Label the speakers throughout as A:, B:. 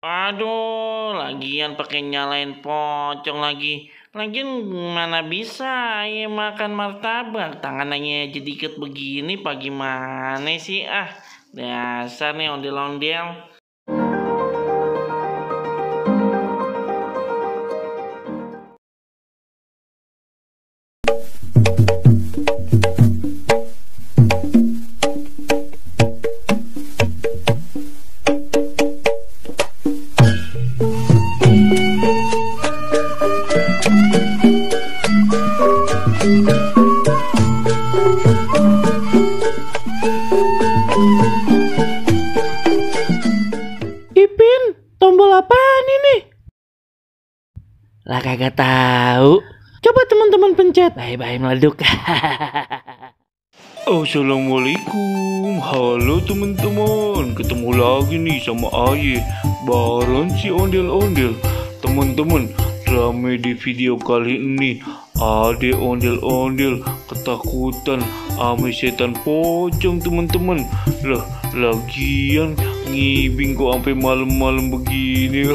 A: Aduh, lagian pakai nyalain pocong lagi. Lagian mana bisa ya makan martabak, tangannya aja dikit begini, pagi mana sih ah. Dasar nih ondel-ondel.
B: Ipin, tombol apaan ini?
A: Lah kagak tahu.
B: Coba teman-teman pencet.
A: Bye-bye meleduk.
C: Assalamualaikum, halo teman-teman. Ketemu lagi nih sama Aye, bareng si ondel-ondel. Teman-teman, rame di video kali ini. Ada ondel-ondel ketakutan ame setan pocong teman-teman. Lah, lagian ngibing kok sampai malam-malam begini.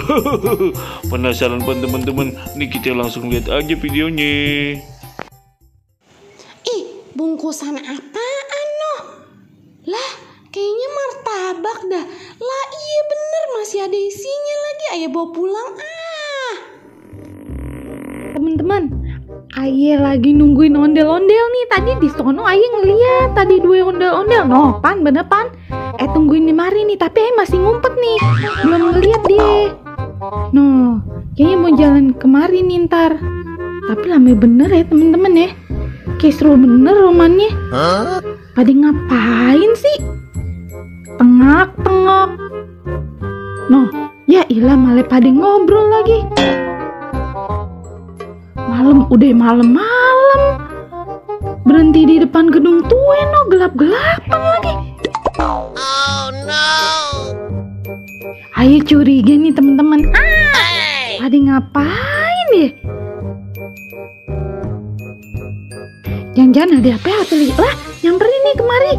C: Penasaran kan teman-teman? Nih kita langsung lihat aja videonya.
D: Ih, bungkusan apaan noh? Lah, kayaknya martabak dah. Lah iya bener, masih ada isinya lagi. Ayo bawa pulang ah.
B: Teman-teman, Aye lagi nungguin ondel-ondel nih. Tadi di sono Aye ngeliat tadi dua ondel-ondel. No, pan bener pan. Tungguin di mari nih, tapi Aye masih ngumpet nih. Belum ngeliat dia. No, kayaknya mau jalan kemari nih ntar. Tapi lama bener ya temen-temen ya. Kayak seru bener romannya. Pada ngapain sih? Tengak-tengok. No, ya ilah malah pada ngobrol lagi. Udah malam-malam. Berhenti di depan gedung tua no, gelap-gelapan lagi.
D: Oh no.
B: Ayo curiga nih teman-teman. Pada ngapain ya? Jangan-jangan ada apa ya? Lah, nyamperin nih kemari.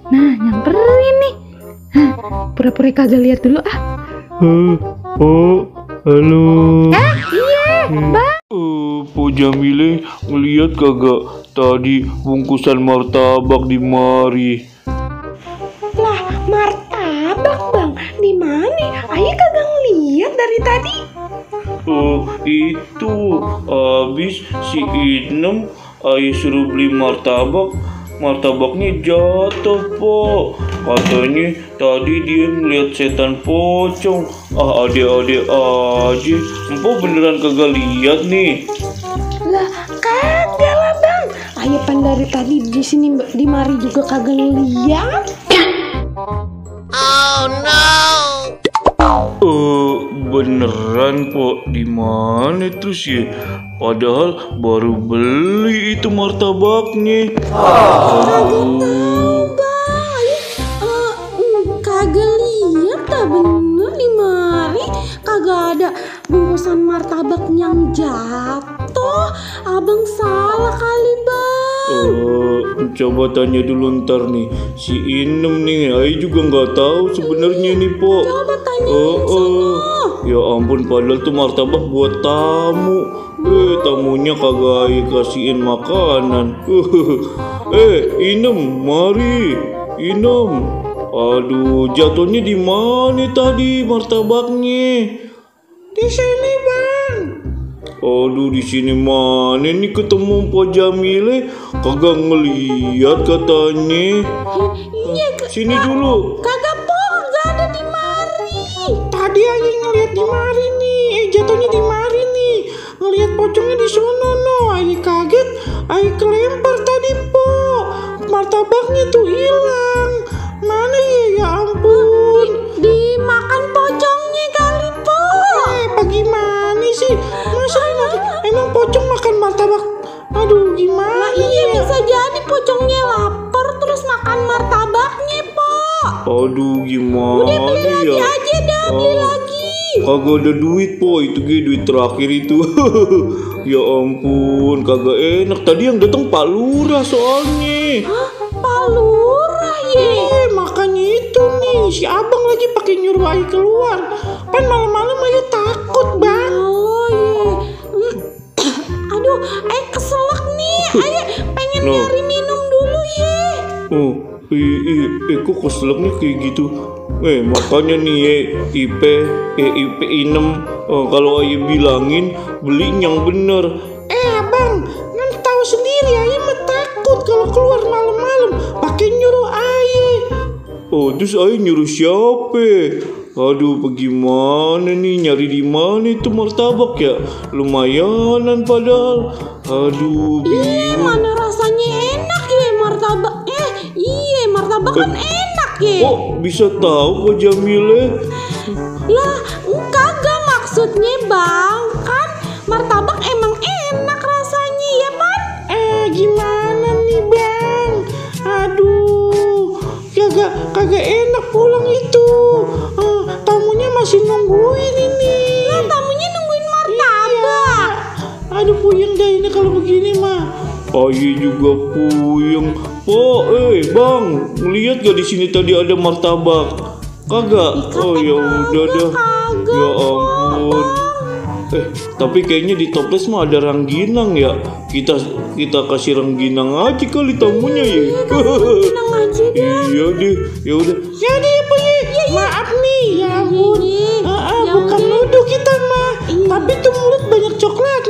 B: Nah, nyamperin nih. Pura-pura kagak lihat dulu ah.
C: Oh, halo.
B: Iya, Bang.
C: Po Jamile ngeliat kagak tadi bungkusan martabak di mari?
D: Lah, martabak bang, di mana? Ayo kagak ngeliat dari tadi.
C: Oh, itu habis si Inem Ayo suruh beli martabak. Martabaknya jatuh, po. Katanya tadi dia ngeliat setan pocong. Adik-adik aja. Empo beneran kagak lihat nih?
D: Lah, kagak lah bang. Ayo pan dari tadi di sini di mari juga kagak ngeliat. Oh no.
C: Beneran, po. Di mana terus ya? Padahal baru beli itu martabaknya. Aduh.
D: Kagak lihat dah bener di mari. Kagak ada bungkusan martabak yang jatuh. Abang salah kali bang.
C: Coba tanya dulu ntar nih si Inem nih. Ayo juga nggak tahu sebenarnya nih, po.
D: Coba tanyain sana.
C: Ya ampun, padahal tuh martabak buat tamu. Tamunya kagak Ayo kasihin makanan. Inem, mari. Inem. Aduh, jatuhnya di mana tadi martabaknya?
D: Di sini bang.
C: Aduh, di sini mana nih ketemu Po Jamile? Kagak ngeliat katanya.
D: Iya.
C: Sini dulu.
D: Kagak po, kagak ada di mari. Tadi aja ngeliat di mari nih. Jatuhnya di mari nih. Ngeliat pocongnya di sono no. Ayo kaget, ayo kelempar tadi po. Martabaknya tuh hilang. Mana ya? Ya ampun. Dimakan pocongnya kali po. Bagaimana sih? Masa emang pocong makan martabak? Aduh, gimana? Iya bisa jadi pocongnya lapar terus makan martabaknya po.
C: Aduh, gimana
D: Udah beli lagi
C: ya?
D: aja dah, beli lagi.
C: Kagak ada duit, po. Itu duit terakhir itu. Ya ampun, kagak enak. Tadi yang datang Pak Lurah soalnya.
D: Hah? Pak Lurah ya? Makanya itu nih si abang lagi pakai nyuruh Ayo keluar. Kan malam
C: kok keselaknya kayak gitu. Makanya nih IP 6 kalau ayah bilangin beli yang bener.
D: Abang, kan tahu sendiri ayah mah takut kalau keluar malam-malam pakai nyuruh ayah.
C: Terus ayah nyuruh siapa? Aduh, bagaimana nih, nyari di mana itu martabak ya? Lumayanan padahal. Aduh, bingung.
E: Mana rasanya enak ya martabak? Martabak kan enak ya.
C: Bisa tahu Kak Jamile?
E: Lah, kagak maksudnya bang, kan martabak emang enak rasanya ya Pan?
D: Gimana nih bang? Aduh, kagak enak pulang itu. Tamunya masih nungguin ini.
E: Lah tamunya nungguin martabak.
D: Aduh, puyeng dah ini kalau begini mah.
C: Ayah juga puyeng. Bang, ngeliat gak di sini tadi ada martabak? Kagak? Ya udah dah. Ya ampun. Tapi kayaknya di toples mah ada rangginang ya. Kita kasih rangginang aja kali tamunya ya.
E: Tenang aja deh.
C: Iya deh. Ya udah.
D: Jadi apa ya? Maaf nih, ya ampun. Bukan nuduh kita mah. Tapi tuh mulut banyak coklat